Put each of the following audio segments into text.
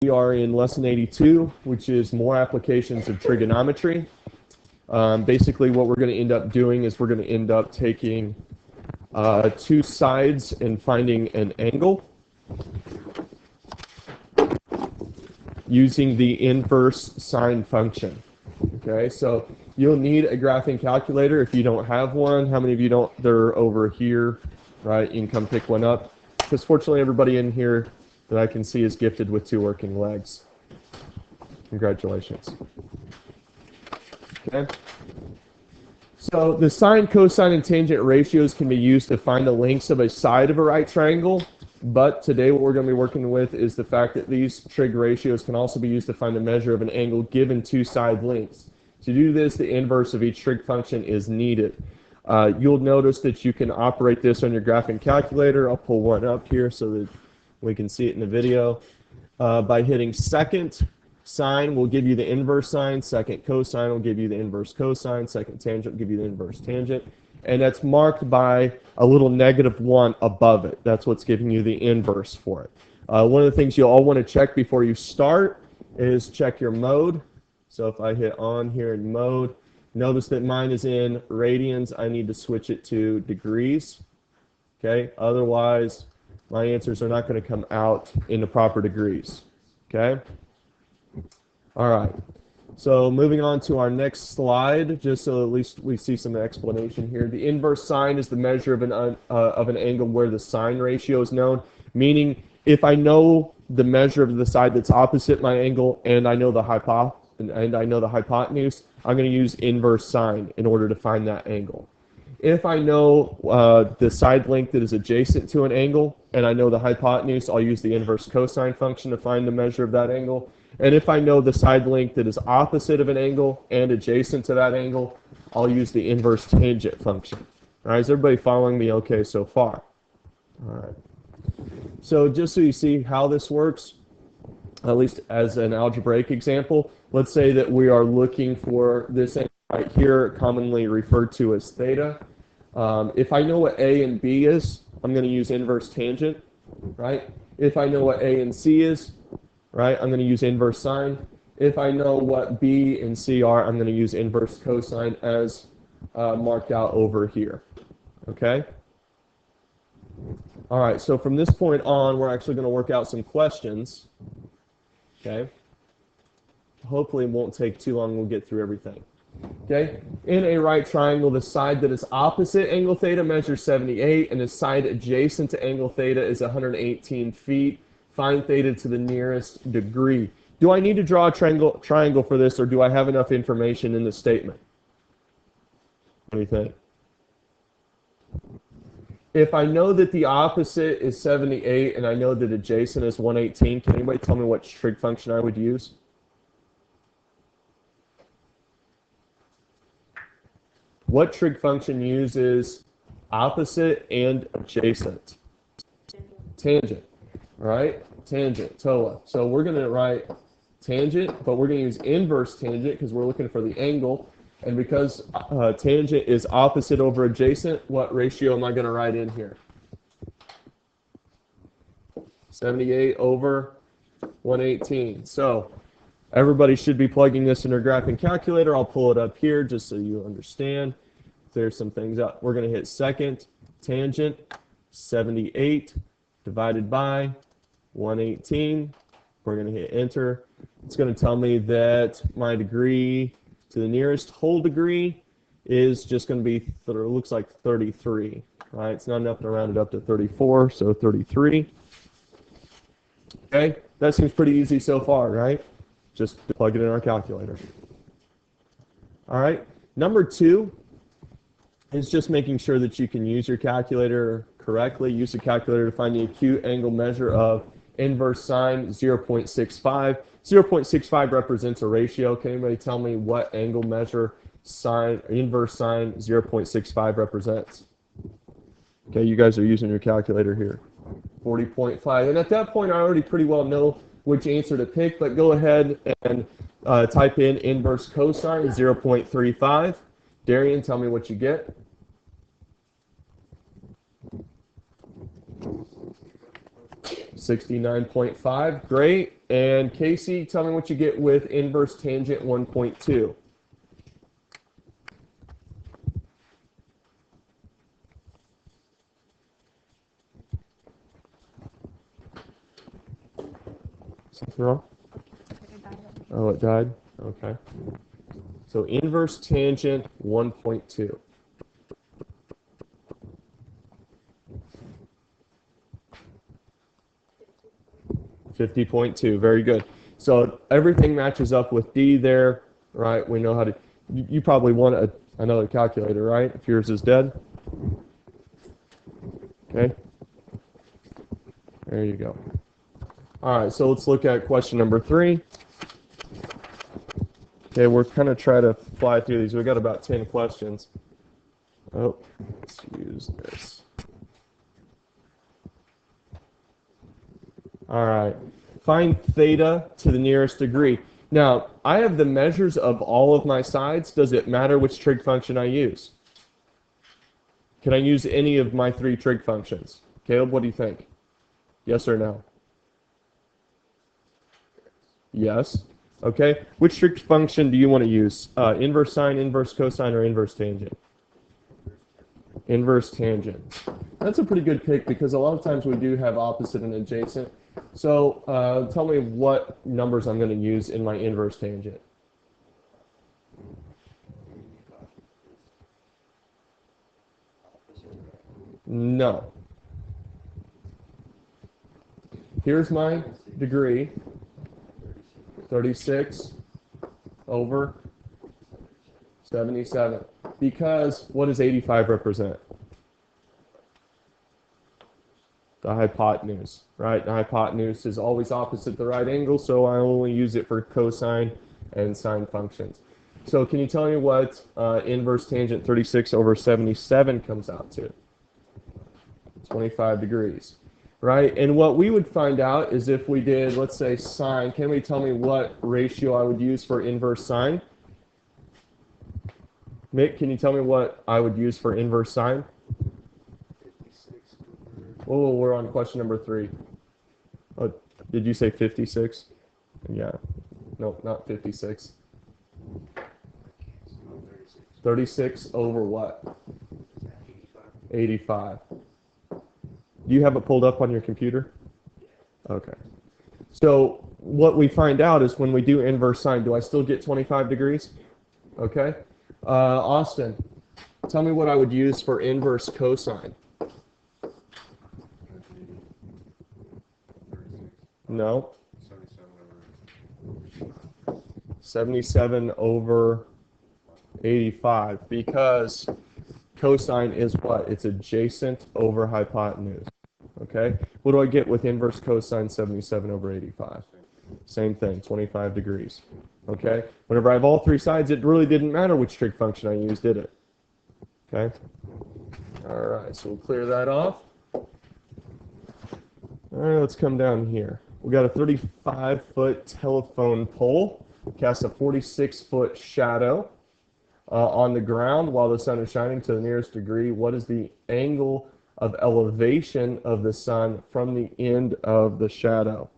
We are in lesson 82, which is more applications of trigonometry. Basically, what we're going to end up doing is we're going to end up taking two sides and finding an angle using the inverse sine function. Okay, so you'll need a graphing calculator if you don't have one. How many of you don't? They're over here, right? You can come pick one up. Because fortunately, everybody in here that I can see is gifted with two working legs. Congratulations. Okay. So the sine, cosine, and tangent ratios can be used to find the lengths of a side of a right triangle. But today what we're going to be working with is the fact that these trig ratios can also be used to find the measure of an angle given two side lengths. To do this, the inverse of each trig function is needed. You'll notice that you can operate this on your graphing calculator. I'll pull one up here so that we can see it in the video. By hitting second sine will give you the inverse sine, second cosine will give you the inverse cosine, second tangent will give you the inverse tangent. And that's marked by a little -1 above it. That's what's giving you the inverse for it. One of the things you'll all want to check before you start is check your mode. So if I hit on here in mode, notice that mine is in radians. I need to switch it to degrees. Okay, otherwise my answers are not going to come out in the proper degrees. Okay? All right. So moving on to our next slide, just so at least we see some explanation here. The inverse sine is the measure of an angle where the sine ratio is known, meaning if I know the measure of the side that's opposite my angle and I know the hypotenuse, I'm going to use inverse sine in order to find that angle. If I know the side length that is adjacent to an angle and I know the hypotenuse, I'll use the inverse cosine function to find the measure of that angle. And if I know the side length that is opposite of an angle and adjacent to that angle, I'll use the inverse tangent function. All right, is everybody following me okay so far? All right. So just so you see how this works, at least as an algebraic example, let's say that we are looking for this angle right here, commonly referred to as theta. If I know what A and B is, I'm going to use inverse tangent, right? If I know what A and C is, right, I'm going to use inverse sine. If I know what B and C are, I'm going to use inverse cosine as marked out over here. Okay? All right, so from this point on, we're actually going to work out some questions. Okay? Hopefully it won't take too long. We'll get through everything. Okay? In a right triangle, the side that is opposite angle theta measures 78, and the side adjacent to angle theta is 118 feet. Find theta to the nearest degree. Do I need to draw a triangle for this, or do I have enough information in the statement? What do you think? If I know that the opposite is 78 and I know that adjacent is 118, can anybody tell me what trig function I would use? What trig function uses opposite and adjacent? Tangent, right? Tangent, TOA. So we're going to write tangent, but we're going to use inverse tangent because we're looking for the angle. And because tangent is opposite over adjacent, what ratio am I going to write in here? 78 over 118. So everybody should be plugging this in their graphing calculator. I'll pull it up here just so you understand. Clear some things up. We're going to hit second tangent, 78 divided by 118. We're going to hit enter. It's going to tell me that my degree to the nearest whole degree is just going to be, it looks like 33. Right? It's not enough to round it up to 34, so 33. Okay, that seems pretty easy so far, right? Just plug it in our calculator. All right, number 2 is just making sure that you can use your calculator correctly. Use the calculator to find the acute angle measure of inverse sine 0.65. 0.65 represents a ratio. Can anybody tell me what angle measure inverse sine 0.65 represents? Okay, you guys are using your calculator here. 40.5. And at that point, I already pretty well know which answer to pick, but go ahead and type in inverse cosine 0.35. Darian, tell me what you get. 69.5. Great. And Casey, tell me what you get with inverse tangent 1.2. Something wrong? Oh, it died? Okay. So inverse tangent 1.2. $50.2. Very good. So everything matches up with D there, right? We know how to. You probably want another calculator, right? If yours is dead. Okay. There you go. All right. So let's look at question number 3. Okay, we're kind of trying to fly through these. We've got about 10 questions. Oh, let's use this. All right. Find theta to the nearest degree. Now, I have the measures of all of my sides. Does it matter which trig function I use? Can I use any of my 3 trig functions? Caleb, what do you think? Yes or no? Yes. Okay. Which trig function do you want to use? Inverse sine, inverse cosine, or inverse tangent? Inverse tangent. That's a pretty good pick because a lot of times we do have opposite and adjacent. So tell me what numbers I'm going to use in my inverse tangent. No. Here's my degree, 36 over 77. Because what does 85 represent? The hypotenuse, right? The hypotenuse is always opposite the right angle, so I only use it for cosine and sine functions. So can you tell me what inverse tangent 36 over 77 comes out to? 25 degrees, right? And what we would find out is if we did, let's say, sine, can we tell me what ratio I would use for inverse sine? Mick, can you tell me what I would use for inverse sine? Oh, we're on question number 3. Oh, did you say 56? Yeah. Nope, not 56. 36 over what? 85. Do you have it pulled up on your computer? Okay. So what we find out is when we do inverse sine, do I still get 25 degrees? Okay. Austin, tell me what I would use for inverse cosine. No. 77 over 85 because cosine is what? It's adjacent over hypotenuse. Okay? What do I get with inverse cosine 77 over 85? Same thing, 25 degrees. Okay? Whenever I have all 3 sides, it really didn't matter which trig function I used, did it? Okay? All right, so we'll clear that off. All right, let's come down here. We got a 35-foot telephone pole, cast a 46-foot shadow on the ground while the sun is shining to the nearest degree. What is the angle of elevation of the sun from the end of the shadow?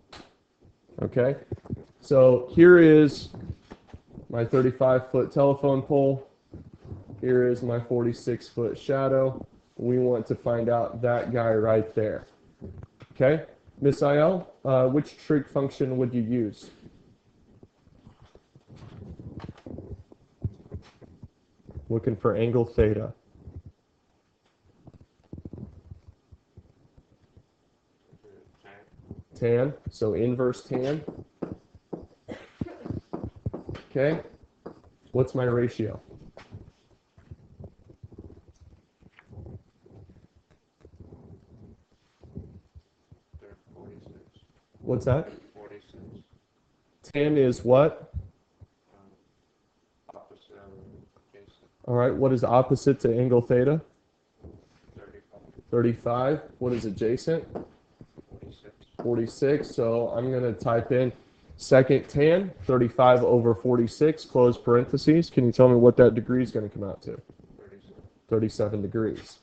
Okay, so here is my 35-foot telephone pole. Here is my 46-foot shadow. We want to find out that guy right there. Okay, Miss IL, which trig function would you use? Looking for angle theta. Tan, so inverse tan. Okay, what's my ratio? What's that? 46. Tan is what? Opposite of adjacent. All right, what is opposite to angle theta? 35. 35. What is adjacent? 46. 46. So I'm going to type in second tan, 35 over 46, close parentheses. Can you tell me what that degree is going to come out to? 37. 37 degrees.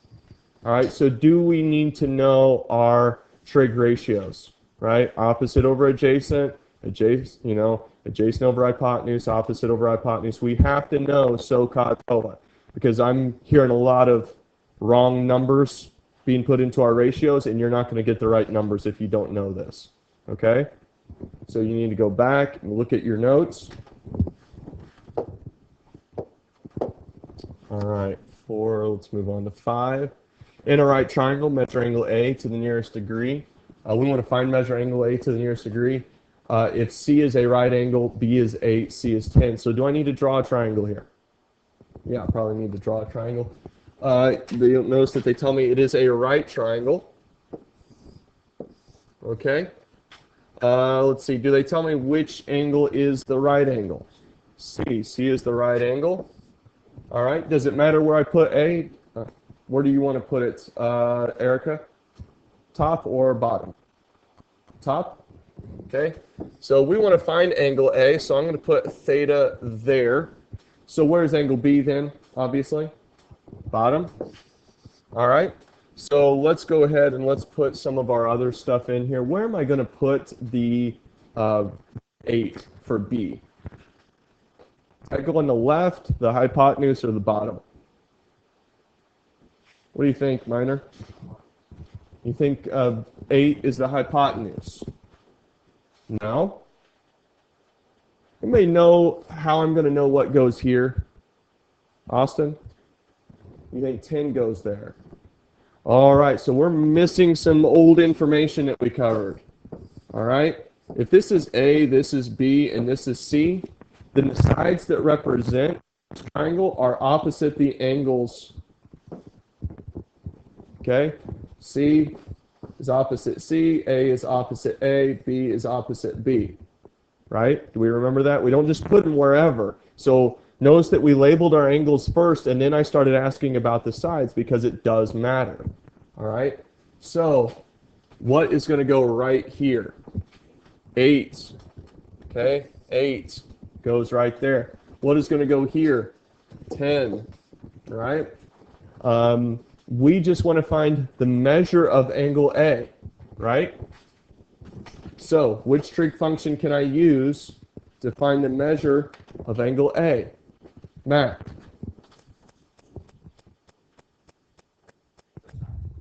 All right, so do we need to know our trig ratios? right? Opposite over adjacent, adjacent over hypotenuse, opposite over hypotenuse. We have to know SOHCAHTOA because I'm hearing a lot of wrong numbers being put into our ratios, and you're not going to get the right numbers if you don't know this, okay? So you need to go back and look at your notes. All right, 4, let's move on to 5. In a right triangle, measure angle A to the nearest degree. We want to find measure angle A to the nearest degree. If C is a right angle, B is 8, C is 10. So do I need to draw a triangle here? Yeah, I probably need to draw a triangle. You'll notice that they tell me it is a right triangle. Okay. Let's see. Do they tell me which angle is the right angle? C. C is the right angle. All right. Does it matter where I put A? Where do you want to put it, Erica? Top or bottom? Top. Okay. So we want to find angle A. So I'm going to put theta there. So where's angle B then? Obviously. Bottom. All right. So let's go ahead and let's put some of our other stuff in here. Where am I going to put the 8 for B? I go on the left, the hypotenuse, or the bottom? What do you think, Minor? You think 8 is the hypotenuse? No? Anybody know how I'm going to know what goes here? Austin? You think 10 goes there? All right, so we're missing some old information that we covered. All right? If this is A, this is B, and this is C, then the sides that represent this triangle are opposite the angles. Okay? C is opposite C, A is opposite A, B is opposite B. Right? Do we remember that? We don't just put them wherever. So notice that we labeled our angles first, and then I started asking about the sides because it does matter. All right? So what is going to go right here? 8. Okay? 8 goes right there. What is going to go here? 10. All right? We just want to find the measure of angle A, right? So, which trig function can I use to find the measure of angle A? Matt.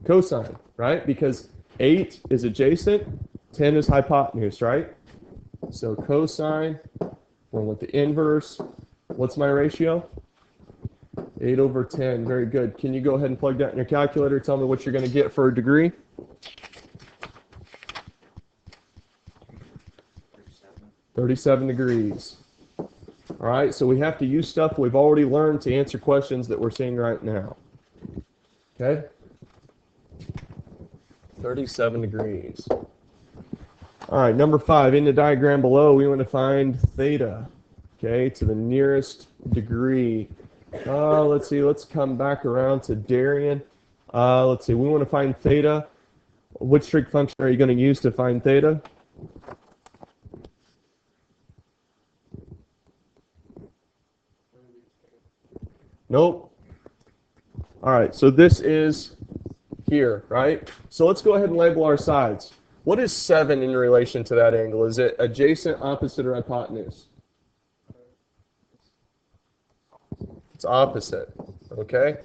Cosine, right? Because 8 is adjacent, 10 is hypotenuse, right? So cosine, we're with the inverse. What's my ratio? 8 over 10. Very good. Can you go ahead and plug that in your calculator? Tell me what you're going to get for a degree. 37 degrees. All right, so we have to use stuff we've already learned to answer questions that we're seeing right now. Okay? 37 degrees. All right, number 5. In the diagram below, we want to find theta, okay, to the nearest degree. Let's see, let's come back around to Darian. Let's see, we want to find theta. Which trig function are you going to use to find theta? Nope. All right, so this is here, right? So let's go ahead and label our sides. What is 7 in relation to that angle? Is it adjacent, opposite, or hypotenuse? It's opposite, okay?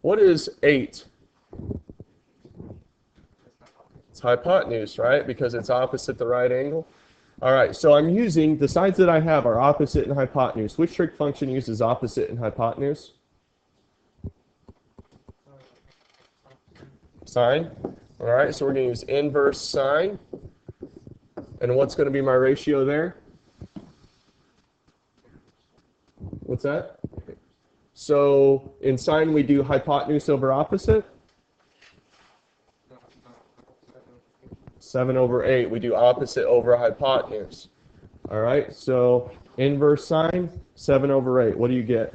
What is 8? It's hypotenuse, right? Because it's opposite the right angle. All right, so I'm using, the sides that I have are opposite and hypotenuse. Which trig function uses opposite and hypotenuse? Sine. All right, so we're going to use inverse sine. And what's going to be my ratio there? What's that? So in sine, we do hypotenuse over opposite. 7 over 8. We do opposite over hypotenuse. All right, so inverse sine, 7 over 8. What do you get?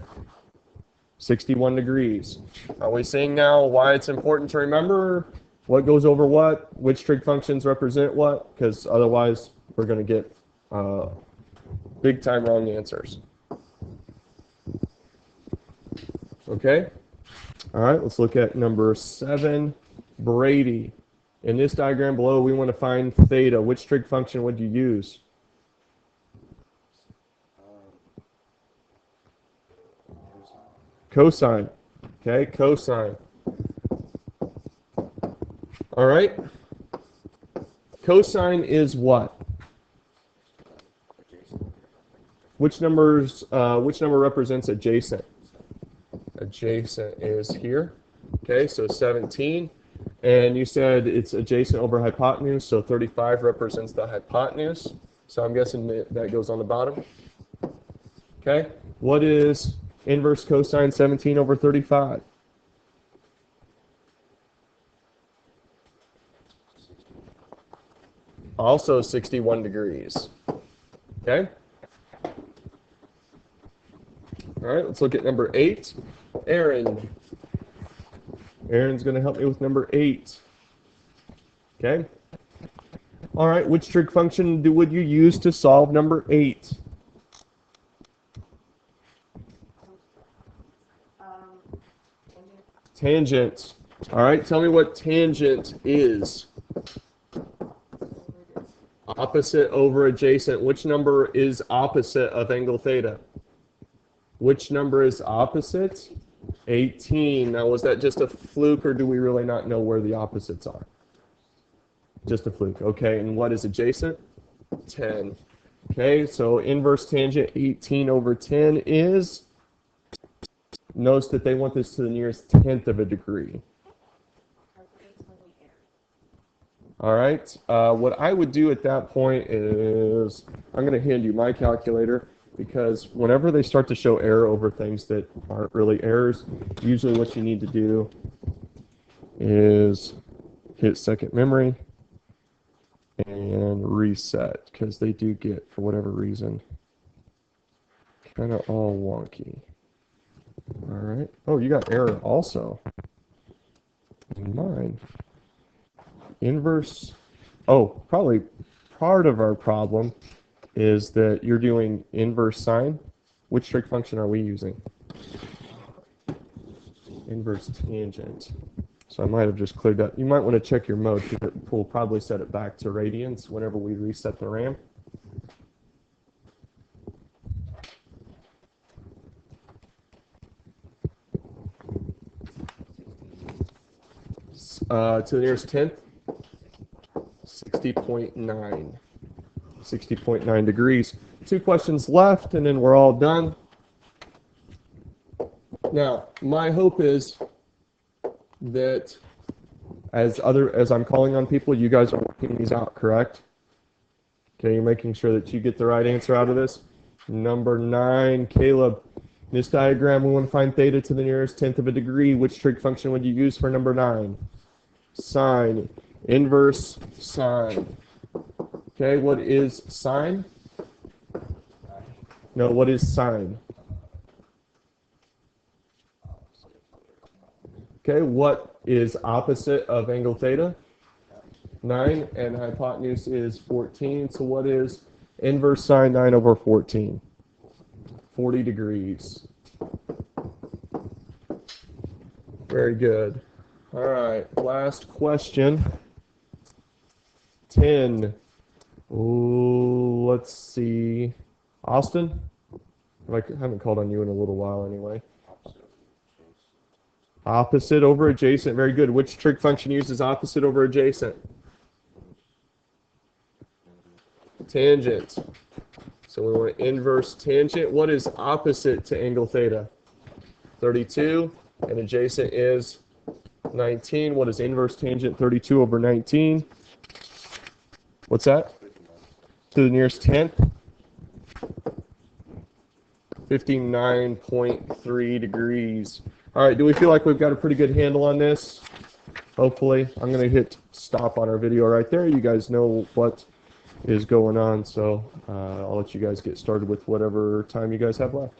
61 degrees. Are we seeing now why it's important to remember what goes over what, which trig functions represent what? Because otherwise we're going to get big time wrong answers. Okay? All right, let's look at number 7. Brady. In this diagram below, we want to find theta. Which trig function would you use? Cosine. Okay, cosine. All right. Cosine is what? Which number represents adjacent? Adjacent is here. Okay, so 17. And you said it's adjacent over hypotenuse, so 35 represents the hypotenuse. So I'm guessing that goes on the bottom. Okay, what is inverse cosine 17 over 35? Also 61 degrees. Okay? All right, let's look at number 8. Aaron. Aaron's going to help me with number 8. Okay? All right, which trig function would you use to solve number 8? Tangent. All right, tell me what tangent is. Opposite over adjacent. Which number is opposite of angle theta? Which number is opposite? 18. Now, was that just a fluke, or do we really not know where the opposites are? Just a fluke. Okay, and what is adjacent? 10. Okay, so inverse tangent 18 over 10 is? Notice that they want this to the nearest tenth of a degree. All right, what I would do at that point is, I'm going to hand you my calculator, because whenever they start to show error over things that aren't really errors, usually what you need to do is hit second memory and reset, because they do get, for whatever reason, kind of all wonky. All right. Oh, you got error also. Mine. Inverse. Oh, probably part of our problem is that you're doing inverse sine. Which trig function are we using? Inverse tangent. So I might have just cleared that. You might want to check your mode, because it will probably set it back to radians whenever we reset the RAM. To the nearest tenth, 60.9. 60.9 degrees. 2 questions left, and then we're all done. Now, my hope is that as I'm calling on people, you guys are working these out, correct? Okay, you're making sure that you get the right answer out of this. Number 9, Caleb. In this diagram, we want to find theta to the nearest tenth of a degree. Which trig function would you use for number 9? Sine. Inverse sine. Okay, what is sine? No, what is sine? Okay, what is opposite of angle theta? 9, and hypotenuse is 14. So what is inverse sine 9 over 14? 40 degrees. Very good. All right, last question. 10. Ooh, let's see. Austin? I haven't called on you in a little while anyway. Opposite over adjacent. Very good. Which trig function uses opposite over adjacent? Tangent. So we want inverse tangent. What is opposite to angle theta? 32. And adjacent is 19. What is inverse tangent 32 over 19? What's that? To the nearest tenth? 59.3 degrees. All right, do we feel like we've got a pretty good handle on this? Hopefully. I'm going to hit stop on our video right there. You guys know what is going on, so I'll let you guys get started with whatever time you guys have left.